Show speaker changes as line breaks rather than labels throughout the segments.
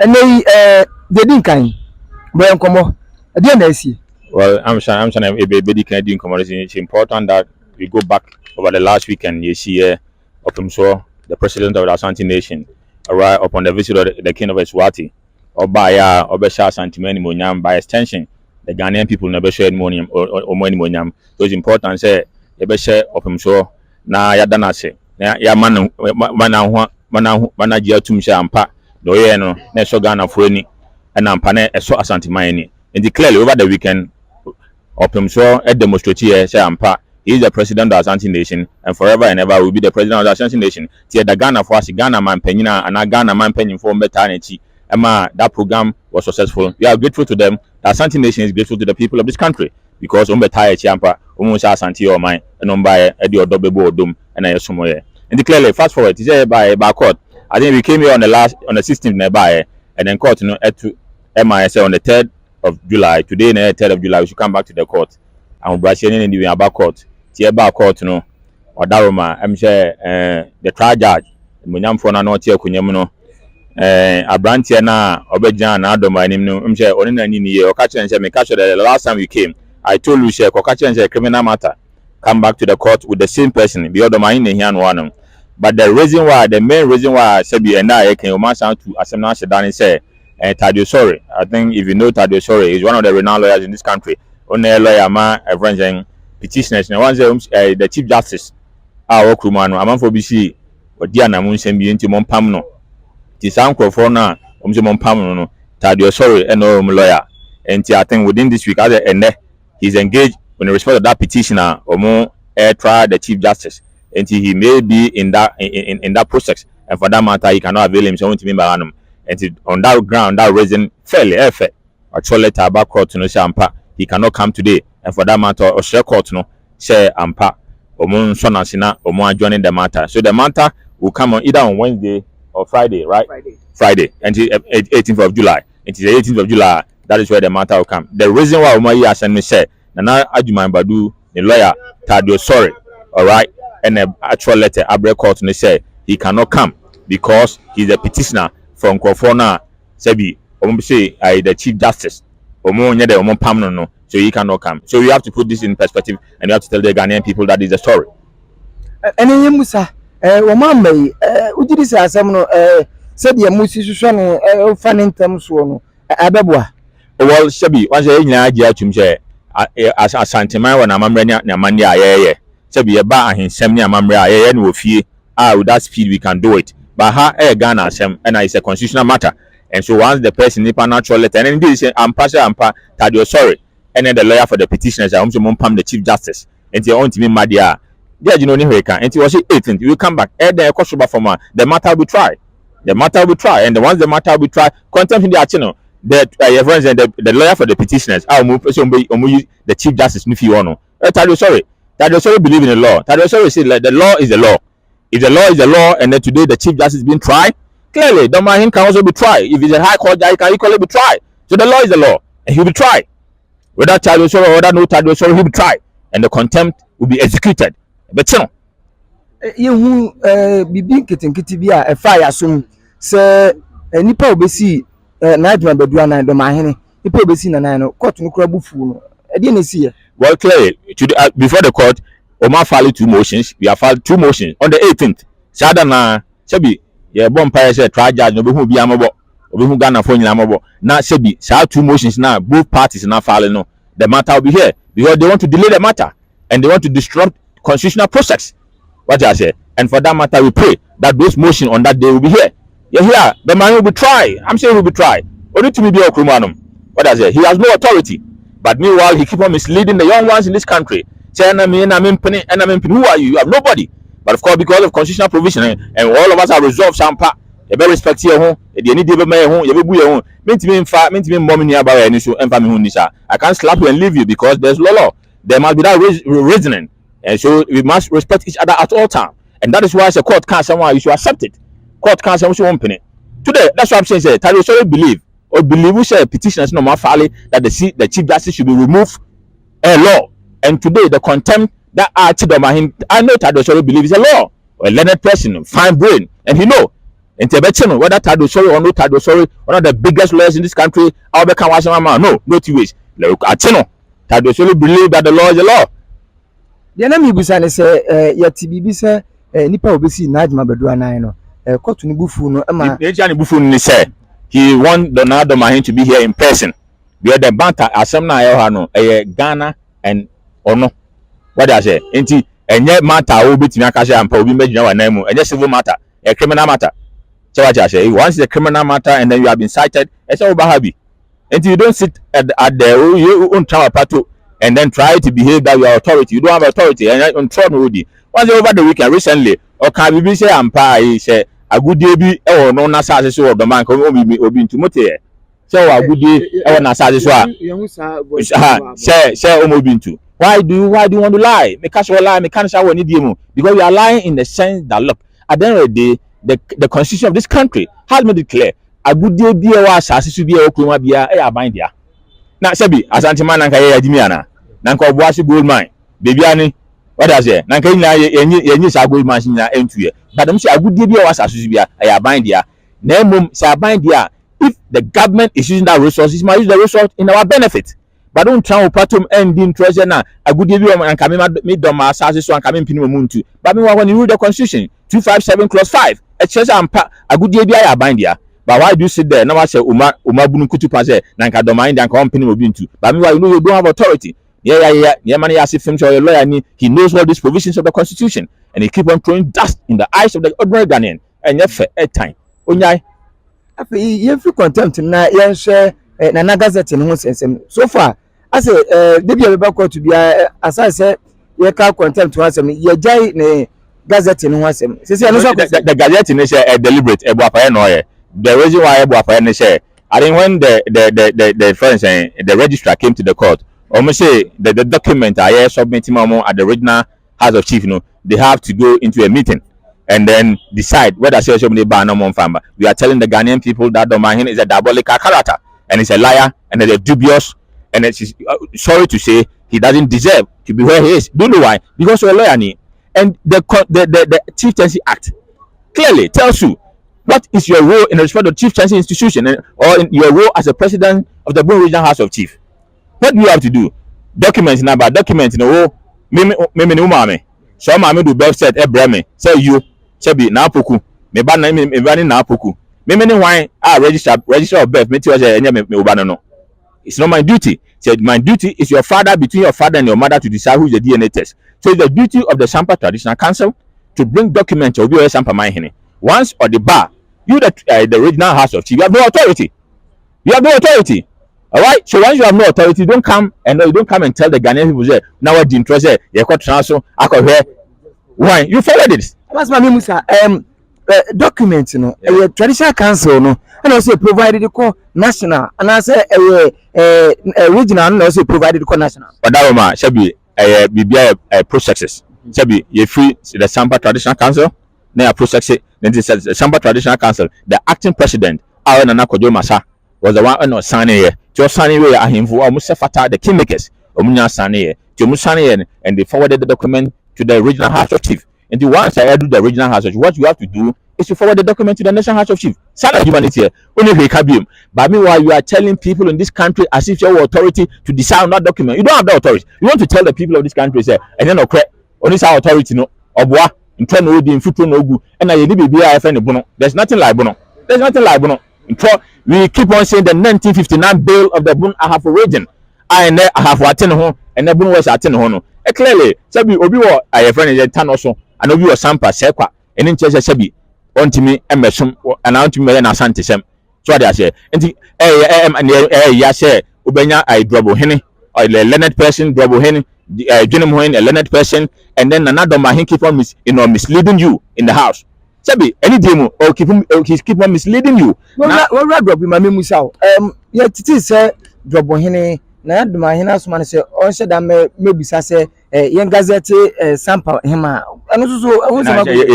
And they didn't kind. But come on, I didn't see.
Well, I'm sure a baby can do commodity. It's important that we go back over the last weekend. You see, the president of the Ashanti Nation arrived upon the visit of the king of Eswati, or by Obesha Santimani Monyam, by extension, the Ghanaian people never shared money or money Monyam. So it's important, say, the Besha of him so now Yadanase, ya mana Gia Tumsha and Pa, Doyeno, Neso Ghana Freni, and Ampane, a so Asantimani. And declared over the weekend. Opim so a demonstrate here, say Sampa. He is the president of the Ashanti Nation and forever and ever will be the president of the Ashanti Nation. Tia the Ghana for us, Ghana man penina and a Ghana man penning for maternity. Emma, that program was successful. We are grateful to them. The Ashanti Nation is grateful to the people of this country because Umbetaya Champa, Umusha Ashanti or mine, and Umbai, Eddie or Dobebo Dum, and I somewhere. And declare fast forward, is by court. I think we came here on the 16th nearby, and then court, to MIS on the 3rd of July. Today, the 3rd of July, we should come back to the court. And we're in the about court. Tieba court, or Daroma, I'm sure the trial judge, Munyam for not here, Kunyamuno, a branch here now, Obejan, Dormahene, I'm sure only a year, or catch and say, the last time we came, I told you, share, Kokachi and say, criminal matter, come back to the court with the same person, be Dormahene here and one. But the main reason why I said, and I can sound to Asana Shadani say, Tadio Sorry. I think if you know Tadio Sorry, he's one of the renowned lawyers in this country. Only a lawyer, a friend, petitioners. Now, once the Chief Justice, our Krumano, a man for BC, or Diana Munsen be into Mompamno. Tis uncle for now, Mompamno, Tadio Sorry, and no lawyer. And I think within this week, other and he's engaged in respect of that petitioner or more air trial the Chief Justice. And he may be in that process, and for that matter, he cannot avail himself to me by annum. And on that ground, that reason fairly effort. Actually, Taba court no Sampa, he cannot come today. And for that matter, or share court no share Ampa, or Moon Sonasina, or more joining the matter. So the matter will come on either on Wednesday or Friday, right? Friday, until 18th of July. It is the 18th of July. That is where the matter will come. The reason why Umayi has me said, Nana Ajuman Badu, the lawyer, Tadio Sorry, all right, and the actual letter, Abre court no say he cannot come because he's a petitioner. From Kofona, Sebi, say the Chief Justice, no, so he cannot come. So you have to put this in perspective and you have to tell the Ghanaian people that is the story.
And then Musa, Wamame, Ujidi Sasamno, said the Musi fanning terms one, Ababwa.
Well, Sebi, was a Nadia Chumse, as a Santima when I'm Namandia, Sebi, a bar and Semnia Mamra, and with fear, with that speed we can do it. But her Ghana and it's a constitutional matter. And so once the person nipa natural letter and then this Ampa Tadio Sorry, and then the lawyer for the petitioners are also Mompam the Chief Justice. And you want to be Madia. There you know and it was 18th. You come back, the question from the matter will be tried. The matter will be tried, and once the matter will be tried, contempt in the channel. The friends and the lawyer for the petitioners, I'll move the Chief Justice Nufi. Tadio Sorry believe in the law. Tadio Sorry said the law is the law. If the law is the law, and then today the Chief Justice is being tried, clearly Dormahene can also be tried. If it's a high court judge, he can equally be tried. So the law is the law, and he'll be tried. Whether Tadio Sorry or whether no Tadio Sorry, he'll be tried, and the contempt will be executed. But you
know, Bibi Kitibia, a fire soon, sir, and Nipa Obesi, Nightman Beduana and Dormahene, Nipa Obesi and I know, court no crabufu. I didn't see it.
Well, clearly, before the court, Omar filed 2 motions. We have filed 2 motions on the 18th. Sadana, Sebi, yeah, bonfire said, try judge, no who be amabo, who Ghana for Yamabo. Now, Sebi, so 2 motions now, both parties now filing. No, the matter will be here because they want to delay the matter and they want to disrupt constitutional process. What I say, and for that matter, we pray that those motions on that day will be here. Yeah, here, the man will be tried. I'm saying he will be tried. Only to me be a criminal. What I say, he has no authority, but meanwhile, he keep on misleading the young ones in this country. Who are you? You have nobody. But of course, because of constitutional provision, and all of us are resolved, Sampa, a very respect here, the need to be home, you will be mommy about any so and family. I can't slap you and leave you because there's law. There must be that reasoning. And so we must respect each other at all times. And that is why as a court can't someone you should accept it. Court can't say today, that's what I'm saying. Tadio Sorry believe we say petitioners no more folly that the Chief Justice should be removed a law. And today the contempt that Dormahene, I know Tadio Sorry believe is a law. A learned person, fine brain, and he know Enti ebechino whether Tado sorry or no Tado sorry, one of the biggest lawyers in this country, I'll become Washington. No two ways. Atino. Tado sorry believe that the law is the law.
The name Busan is yet bibi say nipa obesi na adwuma bedu anan no court ni bufu no ama
the bufu ni say he want Dormahene to be here in person. We the banter asem na Ayehu no Ghana and ono what I say enti enye matter obetimi aka say ampa obi magina wa nan mu enye civil matter a criminal matter. So what I say once the criminal matter and then you have been cited it's all happy. Enti you don't sit at the you own tower pato and then try to behave that you are authority. You don't have authority and on throne already. Once over the weekend recently or can be say ampa say a good day be or no na say so the man come obi into mote. So a good day or na say so say omo into. Why do you want to lie? Because you lie, me can't say what you because you are lying in the sense that look at the end of the day the constitution of this country has made it clear a good day be a was as to be a okuma be a bind there. Na sebi asante man nanka ye yadimi ana nanka obuasi gold mine baby ani what I say nanka yenyi sa gold mine nya entuye but dem say agudie bi o wasa susu bia ya ban dia na emom say ban dia if the government is using that resources must use the resource in our benefit but don't try patom end in treasure na agudie bi o nanka me dom asase so nanka me mpini mu ntu but me when you read the constitution 257 clause 5 it says ampa agudie bi ya ban dia. But why do you sit there? Now I say Uma bunu kutu pa say nanka Dormahene and company will be into. But meanwhile you know you don't have authority. Yeah, man, as if him or your lawyer he knows all these provisions of the constitution and he keep on throwing dust in the eyes of the ordinary Ghanaian. And yet for a time. Onyai.
You feel contempt na yen share na gazette in one sense. So far, I say debi about to be as I say you can contempt once you jai ne gazette in one sense. The
gazette is a deliberate the reason why Ayehu say I think when the friends the registrar came to the court, almost say the document I submitting at the regional House of Chief, they have to go into a meeting and then decide whether say somebody ban or farmer. We are telling the Ghanaian people that Dormahene is a diabolical character and he's a liar and he's dubious and it's sorry to say he doesn't deserve to be where he is. Do you know why? Because you're a lawyer and the Chieftaincy Act clearly tells you what is your role in respect to chieftaincy institution or in your role as a president of the Boone Regional House of Chief? What do you have to do? Documents in about documents in a row. Mimi so mami do best set ebreme say you say be na poku me ba na me ba ni na poku mimi ni why register of birth me tell say me oba no. It's not my duty. Said my duty is your father between your father and your mother to decide who is the DNA test. So it's the duty of the Sampa Traditional Council to bring documents of your Sampa Mahene. Once or the bar you the regional House of Chief, you have no authority. You have no authority. All right. So once you have no authority, you don't come and tell the Ghanaian people say now what the interest is. You got transfer. I got here. Why you follow this?
That's my name, sir. Documents, traditional council, and also provided the call national, and I say regional, and also provided the call national.
But that shall be a processes. Shall be you free the Sampa Traditional Council. Now process it. Then it says the Sampa Traditional Council. The acting president, Ayehu Nana Masa, was the one who signing here. Just signing here, him for almost fata the kingmakers. Omunya signing here. To signing and they forwarded the document to the regional House of Chief. And the once I do the regional House of Chief, what you have to do is to forward the document to the National House of Chief. Sana humanity here. Only we can. But meanwhile, you are telling people in this country as if you have authority to decide on that document. You don't have the authority. You want to tell the people of this country, say, and then okay, only our authority, no, obwa. And there's nothing like Bono. There's nothing like Bono. We keep on saying the 1959 bill of the Boone Ahafo region. I have attended home and the Boone was attending home. Clearly, Sabi Obi or I friend is a ton also, and Obi or Sampa Sequa, and in Chesa Sabi, on to me, and Mesum, and out to me and Asantisem. So I say, and the say, Ubenya, I Dormahene, or a learned person, Dormahene. Dormahene, a learned person, and then another Dormahene keep on misleading you in the house. Sabi, any demo or keep on misleading you.
Well, drop my name yet it is Dormahene, na Dormahene as man say, or said that maybe say young gazette Sampa hima. And also, I was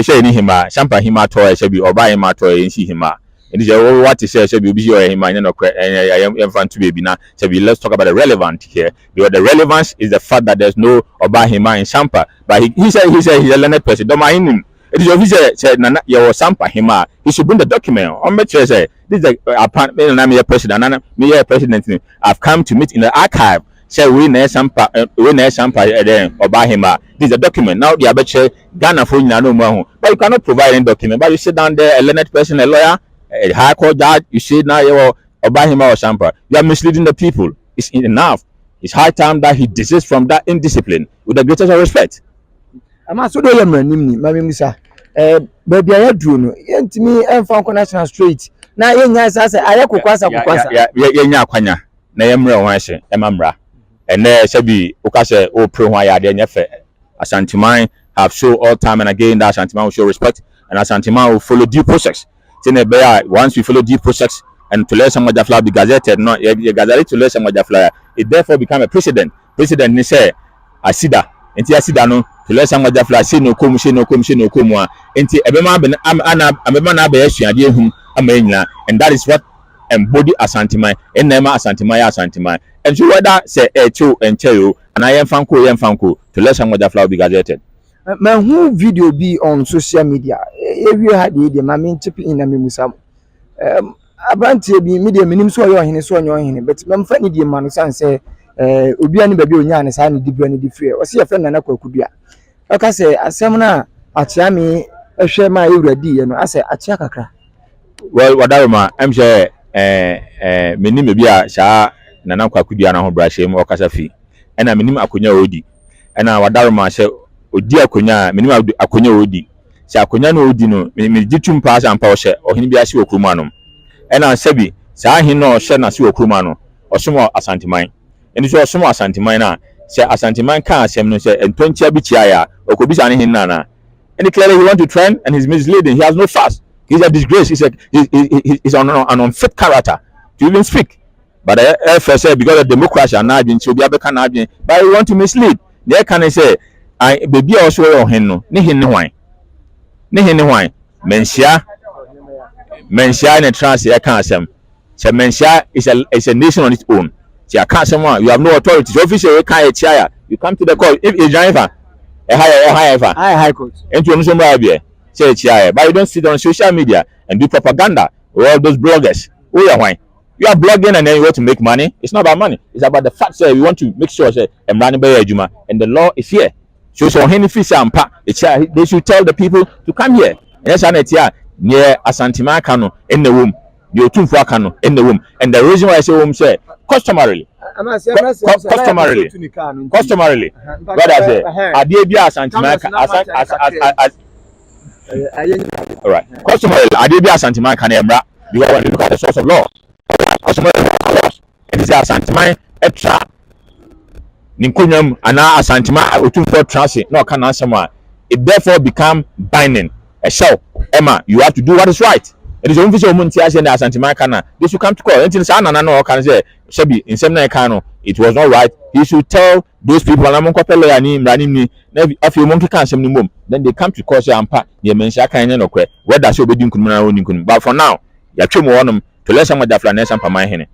saying hima, Sampa hima toy, Sabi, or buy him a toy and see hima. And is what to say, Sabi, be your him, and I am in front to be now. Sabi, let's talk about the relevant here. Because the relevance is the fact that there's no Obahima in Sampa. But he said he's a learned person. Dormahene, It is obvious say nana your Sampa hima. He should bring the document. On make sure say this is a appointment and I'm your president. And me your president. I've come to meet in the archive. Say we na Sampa then Obahima. This is a document. Now the abeche Ghana for no more. But you cannot provide any document. But you sit down there, a learned person, a lawyer, a high court judge. You say now you Obahima or Sampa. You are misleading the people. It's enough. It's high time that he desists from that indiscipline with the greatest of respect.
I'm also doing my name, Mammy Missa. Baby, I drew no. To me, I'm from National Street. Now, yes, I say, I could pass up.
Yeah, Quanya. Nayamra Wanse, Emamra. And there shall be Okase or Pro Waya, then Yefe. Asantimai have shown all time and again that Asantimai will show respect, and Asantimai will follow due process. Once we follow due process, and to let some of the flower be gazetted, not gazette to let some of the flower, it therefore become a precedent. Precedent, they say, Asida, and Tiasida no, to let some of the flower, say no come, no come, no come, and and that is what embody Asantimai, and Nema Asantimai, and so whether say Echo and Cheo, and I am Fanko, to let some of the flower be gazetted.
My whole video be on social media. If you had the mammy chipping in a mimusam. Abanti bi media minim so yo hene so onyo hene but memfa ni die manu san say obi ani baby onya ne sa ne dibra ne difre o se ye friend na kwakudua o ka say asem na atia me ehwe ma ewradi ye no ase atia kakra
well wadaroma am say menim bi a sha na kwakudua na ho brahye mu o ka sa fi ena menim akonya odi ena wadaroma say odi akonya menim akonya odi se akonya no odi no me gitum pa Sampa o hye o hene bi ase okruma no ena sebi saa hin no hye na se okruma no osomo Asantimai eni so osomo Asantimai na se Asantimai kan asem no se entontia bi chia ya okobisa ne hin na and clearly he want to trend and he's misleading. He has no fast. He's a disgrace. He's an unfit character to even speak. But first say because of democracy and not being so be able can be but he want to mislead. They can say I baby also on him no ne hin ne hwan mensia in a trance I can't say mensia is a nation on its own. You can't someone you have no authority. So official you come to the court if a driver a high court and you know say chia but you don't sit on social media and do propaganda with all those bloggers. Who are why you are blogging and then you want to make money. It's not about money, it's about the fact that we want to make sure say I'm running by Juma and the law is here. So any Sampa they should tell the people to come here. Yes, and it's here near Asantimai Kano in the womb. You too for Kano in the womb. And the reason why I say womb say customarily. What I say, Adebia Asantimai all right. Customarily, Adebia Asantimai Kanemra, because when you look at the source of law, it is Asantimai extra Ninkunyum and now Asantimai Utum for transit, no can answer one. It therefore become binding. A show, Emma, you have to do what is right. It is only for Muntias and Asantimai Kana. They should come to court. Until Sana no can say, Shabi in Semna Kano, it was not right. He should tell those people, I'm Copella and running me, if you monkey can't send them, then they come to court and pack the Menshaka and no credit. Where does your bedding come? But for now, you are too more to let some of the flanes and Dormahene.